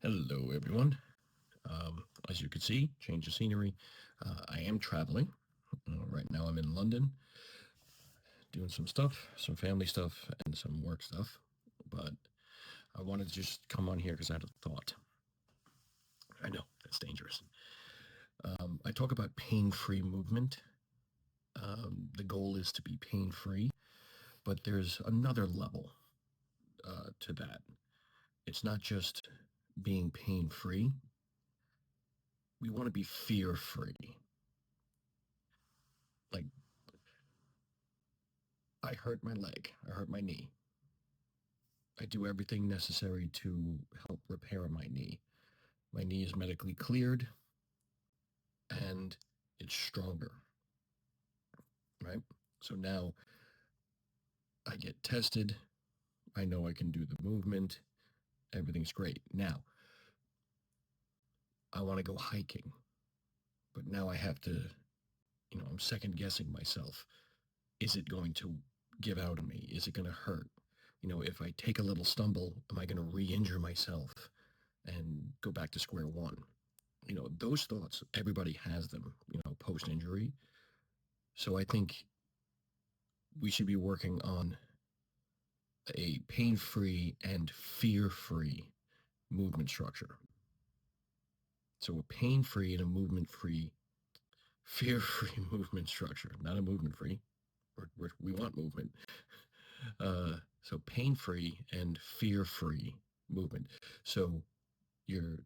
Hello, everyone. As you can see, change of scenery. I am traveling. Right now, I'm in London doing some stuff, some family stuff, and some work stuff. But I wanted to just come on here because I had a thought. I know that's dangerous. I talk about pain free movement. The goal is to be pain free, but there's another level to that. It's not just being pain free, we want to be fear free. Like, I hurt my leg, I hurt my knee. I do everything necessary to help repair my knee. My knee is medically cleared and it's stronger, right? So now I get tested. I know I can do the movement. Everything's great. Now I want to go hiking, but now I have to, I'm second guessing myself. Is it going to give out on me? Is it going to hurt? If I take a little stumble, am I going to re-injure myself and go back to square one? Those thoughts, everybody has them, post injury. So I think we should be working on a pain free and fear free movement structure. So a pain free and a movement free, fear free movement structure, not a movement free. We want movement. So pain free and fear free movement. So your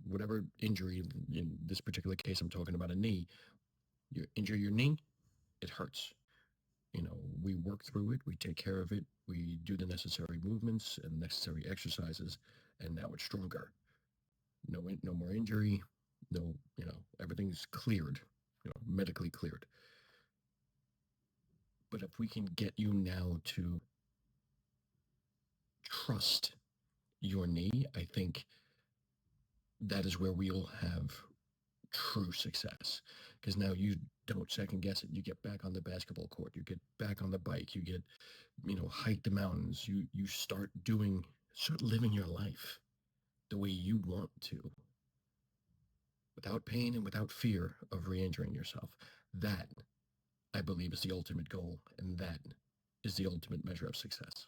whatever injury, in this particular case, I'm talking about a knee. You injure your knee, it hurts. We work through it, we take care of it, we do the necessary movements and necessary exercises, and now it's stronger. No more injury, no, everything's cleared, medically cleared. But if we can get you now to trust your knee, I think that is where we'll have true success, because now you don't second guess it. You get back on the basketball court, you get back on the bike, you get, hike the mountains, you start living your life the way you want to, without pain and without fear of re-injuring yourself. That, I believe, is the ultimate goal, and that is the ultimate measure of success.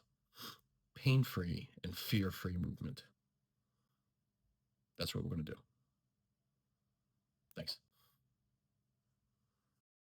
Pain-free and fear-free movement. That's what we're going to do. Thanks.